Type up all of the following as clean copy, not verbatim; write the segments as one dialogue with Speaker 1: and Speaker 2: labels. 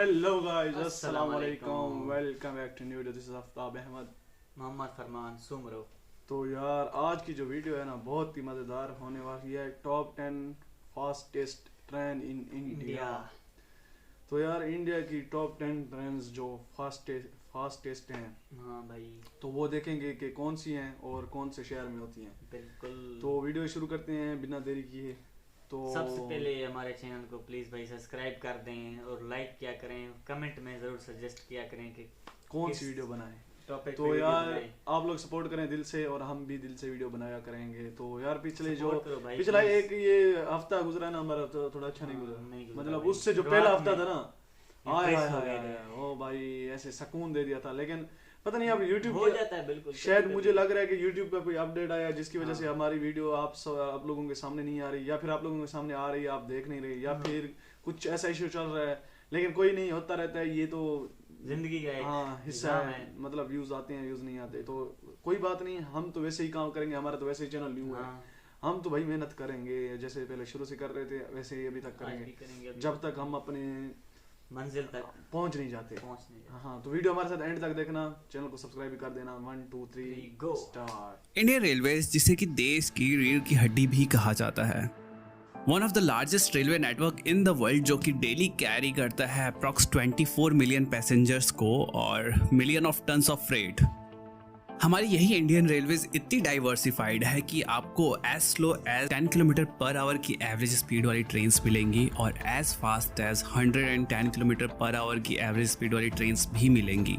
Speaker 1: Hello guys, अस्सलाम
Speaker 2: अस्सलाम
Speaker 1: वालेकुम,
Speaker 2: वालेकुम।
Speaker 1: Welcome back to new video. This is Aftab Ahmed.
Speaker 2: Mohammad Farman Soomro.
Speaker 1: तो यार आज की जो वीडियो है ना बहुत ही मज़ेदार होने वाली है। Top 10 fastest train in India.
Speaker 2: India.
Speaker 1: तो यार इंडिया की टॉप 10 ट्रेन जो फास्टेस्ट हैं,
Speaker 2: हाँ भाई,
Speaker 1: तो वो देखेंगे कि कौन सी हैं और कौन से शहर में होती हैं।
Speaker 2: बिल्कुल।
Speaker 1: तो वीडियो शुरू करते हैं बिना देरी किए। तो
Speaker 2: सबसे पहले हमारे चैनल को प्लीज़ भाई सब्सक्राइब कर दें और लाइक किया करें। कमेंट में ज़रूर सजेस्ट किया करें कि
Speaker 1: कौन
Speaker 2: किस
Speaker 1: सी वीडियो बनाएं।
Speaker 2: टॉपिक
Speaker 1: तो यार आप लोग सपोर्ट करें दिल से और हम भी दिल से वीडियो बनाया करेंगे। तो यार पिछले जो पिछला एक ये हफ्ता गुजरा ना हमारा, तो थोड़ा अच्छा नहीं गुजरा। मतलब उससे जो पहला हफ्ता था ना, हाय हाय हाय, ओ भाई ऐसे सुकून दे दिया था। लेकिन पता नहीं अब यूट्यूब
Speaker 2: हो जाता है बिल्कुल।
Speaker 1: शायद मुझे लग रहा है कि यूट्यूब पे कोई अपडेट आया जिसकी वजह से हमारी वीडियो आप लोगों के सामने नहीं आ रही, या फिर आप लोगों के सामने आ रही है आप देख नहीं रहे, या फिर कुछ ऐसा इशू चल रहा है। लेकिन कोई नहीं, होता रहता है, ये तो
Speaker 2: जिंदगी का एक
Speaker 1: हिस्सा है। मतलब व्यूज आते हैं, व्यूज नहीं आते, तो कोई बात नहीं। हम तो वैसे ही काम करेंगे, हमारा तो वैसे ही चैनल न्यू है। हम तो भाई मेहनत करेंगे, जैसे पहले शुरू से कर रहे थे वैसे ही अभी तक करेंगे जब तक हम अपने
Speaker 2: मंजिल तक
Speaker 1: पहुंच नहीं जाते। हाँ, तो वीडियो हमारे साथ एंड तक देखना, चैनल को सब्सक्राइब भी कर देना। 1 2 3
Speaker 2: गो
Speaker 1: स्टार्ट।
Speaker 3: इंडियन रेलवेज, जिसे कि देश की रीढ़ की हड्डी भी कहा जाता है, one of the largest railway network in the world, जो कि डेली कैरी करता है अप्रॉक्स 24 मिलियन पैसेंजर्स को और million of tons of freight. हमारी यही इंडियन रेलवेज इतनी डाइवर्सिफाइड है कि आपको as slow as 10 kilometre per hour की एवरेज स्पीड वाली ट्रेन्स मिलेंगी और as fast as 110 kilometre per hour की एवरेज स्पीड वाली ट्रेन्स भी मिलेंगी।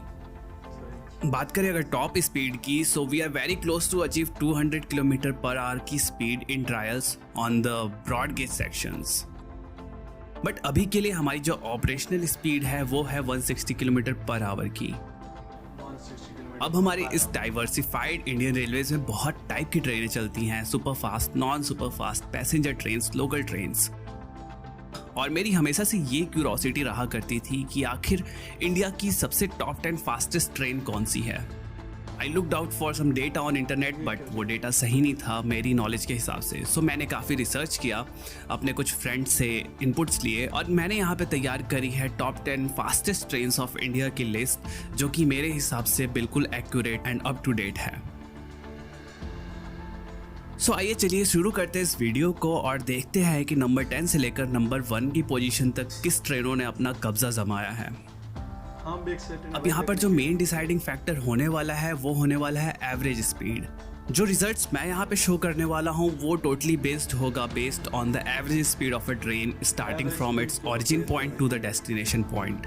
Speaker 3: बात करें अगर टॉप स्पीड की, so we are very close to achieve 200 kilometre per hour की speed in trials on the broad gauge sections. But अभी के लिए हमारी जो ऑपरेशनल स्पीड है वो है 160 किलोमीटर पर आवर की। अब हमारी इस डाइवर्सिफाइड इंडियन रेलवेज में बहुत टाइप की ट्रेनें चलती हैं, super fast, non super fast, passenger trains, local trains. और मेरी हमेशा से ये क्यूरोसिटी रहा करती थी कि आखिर इंडिया की सबसे टॉप 10 फास्टेस्ट ट्रेन कौन सी है। I looked out for some data on internet, but वो डेटा सही नहीं था मेरी नॉलेज के हिसाब से। सो मैंने काफ़ी रिसर्च किया, अपने कुछ फ्रेंड्स से इनपुट्स लिए, और मैंने यहाँ पे तैयार करी है top 10 fastest trains of India की लिस्ट, जो कि मेरे हिसाब से बिल्कुल accurate and up to date है। सो आइए चलिए शुरू करते हैं इस वीडियो को और देखते हैं कि नंबर 10 से लेकर नंबर 1 की पोजीशन तक किस ट्रेनों ने अपना कब्जा जमाया है। अब यहाँ पर जो मेन डिसाइडिंग फैक्टर होने वाला है वो होने वाला है एवरेज स्पीड। जो रिजल्ट्स मैं यहाँ पे शो करने वाला हूँ वो टोटली बेस्ड होगा based on the average speed of a train starting from its origin point to the destination point.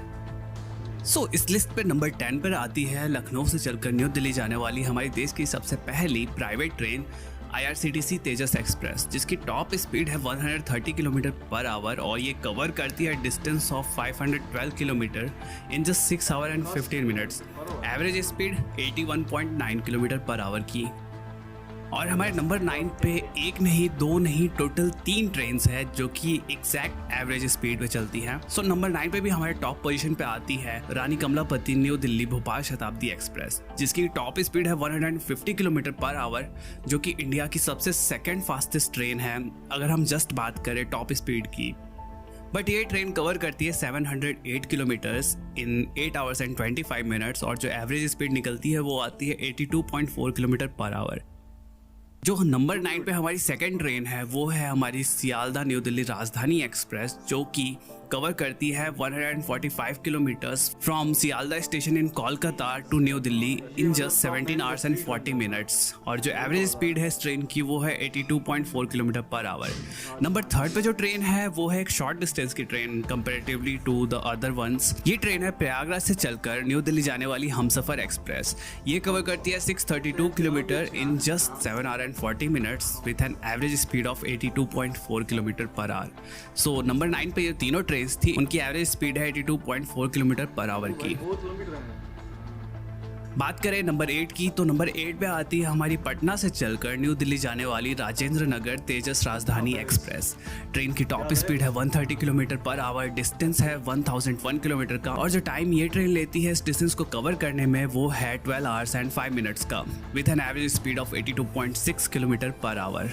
Speaker 3: So इस लिस्ट पे नंबर 10 पर आती है लखनऊ से चलकर न्यू दिल्ली जाने वाली हमारी देश की सबसे पहली प्राइवेट ट्रेन IRCTC तेजस एक्सप्रेस, जिसकी टॉप स्पीड है 130 किलोमीटर पर आवर और ये कवर करती है distance of 512 kilometre in just 6 our and 15 minutes. Average speed 81.9 kilometre per hour की। और हमारे नंबर 9 पे एक नहीं, दो नहीं, टोटल 3 ट्रेन्स है जो कि एग्जैक्ट एवरेज स्पीड पे चलती हैं। सो नंबर 9 पे भी हमारे टॉप पोजीशन पे आती है रानी कमलापति न्यू दिल्ली भोपाल शताब्दी एक्सप्रेस, जिसकी टॉप स्पीड है 150 किलोमीटर पर आवर, जो कि इंडिया की सबसे सेकंड फास्टेस्ट ट्रेन है अगर हम जस्ट बात करें टॉप स्पीड की। बट ये ट्रेन कवर करती है 708 kilometres in 8 hours and 25 minutes और जो एवरेज स्पीड निकलती है वो आती है 82.4 किलोमीटर पर आवर। जो नंबर 9 पे हमारी सेकंड ट्रेन है वो है हमारी सियालदह न्यू दिल्ली राजधानी एक्सप्रेस, जो कि कवर करती है 145 kilometres from Sealdah station in Kolkata to New Delhi in just 17 hours and 40 minutes और जो एवरेज स्पीड है इस ट्रेन की वो है 82.4 किलोमीटर पर आवर। नंबर 3 पे जो ट्रेन है वो है एक शॉर्ट डिस्टेंस की train comparatively to the other ones. ये ट्रेन है प्रयागराज से चलकर न्यू दिल्ली जाने वाली हमसफर एक्सप्रेस। ये कवर करती है 632 kilometre in just 7 our and 40 minutes with an average speed of 82.4 kilometre per our. So number 9 पे ये तीनों ट्रेन्स थी, उनकी एवरेज स्पीड है 82.4 किलोमीटर पर आवर की। बात करें नंबर 8 की, तो नंबर 8 पे आती है हमारी पटना से चलकर न्यू दिल्ली जाने वाली राजेंद्र नगर तेजस राजधानी एक्सप्रेस। ट्रेन की टॉप स्पीड है 130 किलोमीटर पर आवर, डिस्टेंस है 1001 किलोमीटर का और जो टाइम ये ट्रेन लेती है इस डिस्टेंस को कवर करने में वो है 12 आवर्स एंड 5 मिनट्स का with an average speed of 82.6 kilometre per our.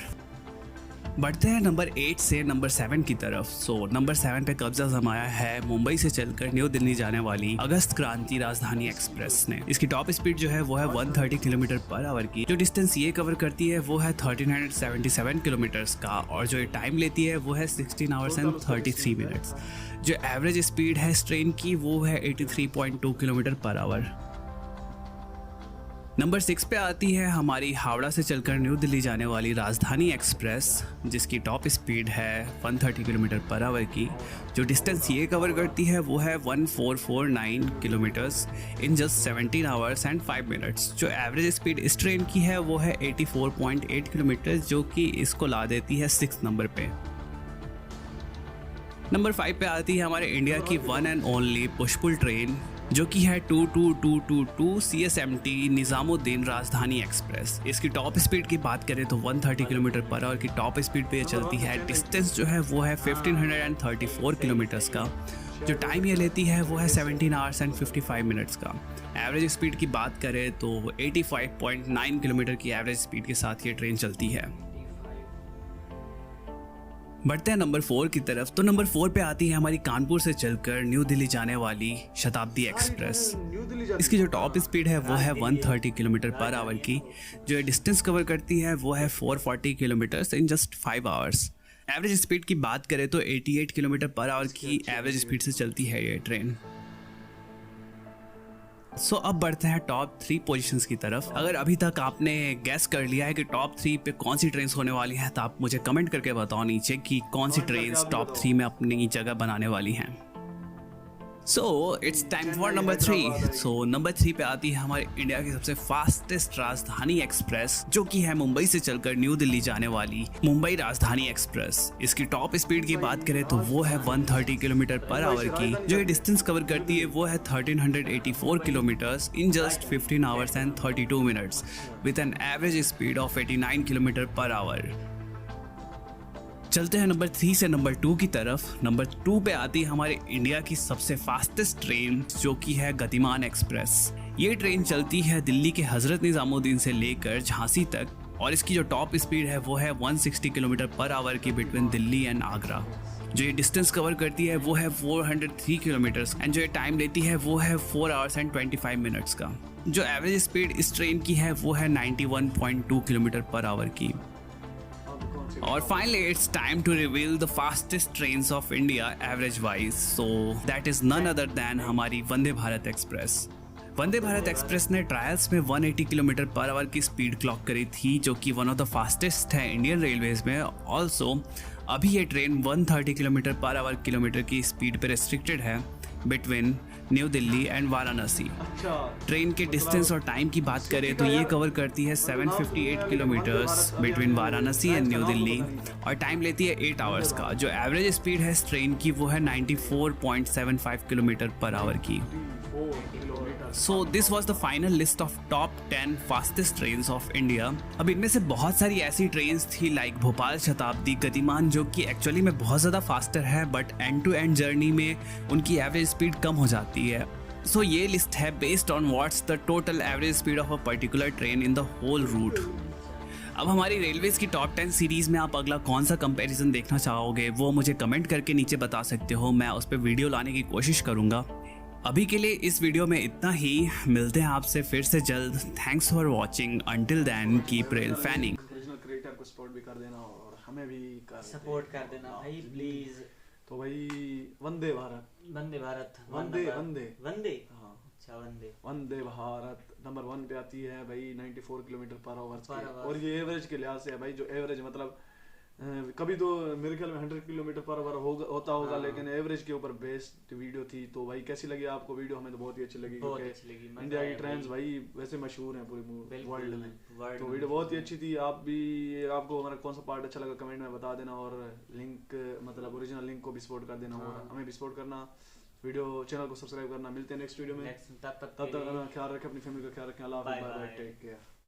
Speaker 3: बढ़ते हैं नंबर 8 से नंबर 7 की तरफ। नंबर 7 पे कब्जा जमाया है मुंबई से चलकर न्यू दिल्ली जाने वाली अगस्त क्रांति राजधानी एक्सप्रेस ने। इसकी टॉप स्पीड जो है वो है 130 किलोमीटर पर आवर की। जो डिस्टेंस ये कवर करती है वो है 1377 किलोमीटर्स का, और जो ये टाइम लेती है वो है 16 आवर्स एंड 33 मिनट्स। जो एवरेज स्पीड है इस ट्रेन की वो है 83.2 किलोमीटर पर आवर। नंबर 6 पे आती है हमारी हावड़ा से चलकर न्यू दिल्ली जाने वाली राजधानी एक्सप्रेस, जिसकी टॉप स्पीड है 130 किलोमीटर पर आवर की। जो डिस्टेंस ये कवर करती है वो है 1449 kilometres in just 17 hours and 5 minutes. जो एवरेज स्पीड इस ट्रेन की है वो है 84.8 किलोमीटर, जो कि इसको ला देती है 6 नंबर पे। नंबर 5 पे आती है हमारे इंडिया की one and only push pull train, जो कि है 22222 CSMT निजामुद्दीन राजधानी एक्सप्रेस। इसकी टॉप स्पीड की बात करें तो 130 किलोमीटर पर आवर की टॉप स्पीड पे ये चलती है। डिस्टेंस जो है वो है 1534 किलोमीटर्स का। जो टाइम ये लेती है वो है 17 आवर्स एंड 55 मिनट्स का। एवरेज स्पीड की बात करें तो 85.9 किलोमीटर की एवरेज स्पीड के साथ ये ट्रेन चलती है। बढ़ते हैं नंबर 4 की तरफ। तो नंबर 4 पे आती है हमारी कानपुर से चलकर न्यू दिल्ली जाने वाली शताब्दी एक्सप्रेस। इसकी जो टॉप स्पीड है वो है 130 किलोमीटर पर आवर की। जो डिस्टेंस कवर करती है वो है 440 kilometre in just 5 hours. Average speed की बात करें तो 88 किलोमीटर पर आवर की एवरेज स्पीड से चलती है ये ट्रेन। अब बढ़ते हैं टॉप 3 पोजीशंस की तरफ। अगर अभी तक आपने गैस कर लिया है कि टॉप 3 पे कौन सी ट्रेन्स होने वाली हैं, तो आप मुझे कमेंट करके बताओ नीचे कि कौन सी ट्रेन्स टॉप 3 में अपनी जगह बनाने वाली हैं। It's time for number 3। Number 3 पे आती है हमारे इंडिया की सबसे फास्टेस्ट राजधानी एक्सप्रेस, जो कि है मुंबई से चलकर न्यू दिल्ली जाने वाली मुंबई राजधानी एक्सप्रेस। इसकी टॉप स्पीड की बात करें तो वो है 130 किलोमीटर पर आवर की। जो ये डिस्टेंस कवर करती है वो है 1384 kilometres in just 15 hours and 32 minutes with an average speed of 89 kilometre per our. चलते हैं नंबर 3 से नंबर 2 की तरफ। नंबर 2 पे आती है हमारे इंडिया की सबसे फास्टेस्ट ट्रेन, जो कि है गतिमान एक्सप्रेस। ये ट्रेन चलती है दिल्ली के हजरत निजामुद्दीन से लेकर झांसी तक, और इसकी जो टॉप स्पीड है वो है 160 किलोमीटर पर आवर की बिटवीन दिल्ली एंड आगरा। जो ये डिस्टेंस कवर करती है वो है 403 किलोमीटर्स एंड जो ये टाइम लेती है वो है 4 आवर्स एंड 25 मिनट्स का। जो एवरेज स्पीड इस ट्रेन की है वो है 91.2 किलोमीटर पर आवर की। और finally it's time to reveal the fastest trains of India average wise. That is none other than हमारी वंदे भारत एक्सप्रेस। वंदे भारत एक्सप्रेस ने ट्रायल्स में 180 किलोमीटर पर आवर की स्पीड क्लॉक करी थी, जो कि वन ऑफ द फास्टेस्ट है इंडियन रेलवेज में। ऑल्सो अभी ये ट्रेन 130 किलोमीटर पर आवर की स्पीड पर रेस्ट्रिक्टेड है between new Delhi and Varanasi. Train के डिस्टेंस और टाइम की बात करें तो ये कवर करती है 758 kilometres between Varanasi and new Delhi, और टाइम लेती है 8 आवर्स का। जो एवरेज स्पीड है इस ट्रेन की वो है 94.75 किलोमीटर पर आवर की। This was the final list of top 10 fastest trains of India. अब इनमें से बहुत सारी ऐसी ट्रेन्स थी लाइक भोपाल शताब्दी, गतिमान, जो कि एक्चुअली में बहुत ज़्यादा फास्टर है, but end to end journey में उनकी एवरेज स्पीड कम हो जाती है। ये लिस्ट है based on what's the total average speed of a particular train in the whole route. अब हमारी रेलवेज की टॉप 10 सीरीज में आप अगला कौन सा कंपैरिजन देखना चाहोगे वो मुझे कमेंट करके नीचे बता सकते हो। मैं उस पर वीडियो लाने की कोशिश करूंगा। अभी के लिए इस वीडियो में इतना ही। मिलते हैं आपसे फिर से जल्द। Thanks for watching. Until then keep rail fanning.
Speaker 1: Original creator को सपोर्ट भी कर देना और हमें भी
Speaker 2: सपोर्ट कर देना भाई प्लीज।
Speaker 1: तो भाई वंदे भारत,
Speaker 2: वंदे भारत,
Speaker 1: वंदे वंदे
Speaker 2: वंदे,
Speaker 1: हाँ
Speaker 2: अच्छा वंदे,
Speaker 1: वंदे भारत नंबर 1 पे आती है भाई 94 किलोमीटर पर आवर। और ये एवरेज के लिहाज से है भाई। जो एवरेज मतलब कभी तो मेरे ख्याल में 100 किलोमीटर पर आवर होता होगा, लेकिन एवरेज के ऊपर बेस्ड वीडियो थी। तो भाई कैसी लगी आपको वीडियो? हमें तो बहुत ही अच्छी लगी, क्योंकि इंडिया की ट्रेन्स भाई वैसे मशहूर हैं पूरे वर्ल्ड में। तो वीडियो बहुत ही अच्छी थी। आपको हमारा कौन सा पार्ट अच्छा लगा कमेंट में बता देना, और लिंक मतलब ओरिजिनल लिंक को भी सपोर्ट कर देना और हमें भी सपोर्ट करना। वीडियो चैनल को सब्सक्राइब करना। मिलते हैं नेक्स्ट वीडियो में। तब तक ख्याल रखें, अपनी फैमिली का ख्याल रखें। अल्लाह हाफ़िज़, बाय बाय, टेक केयर।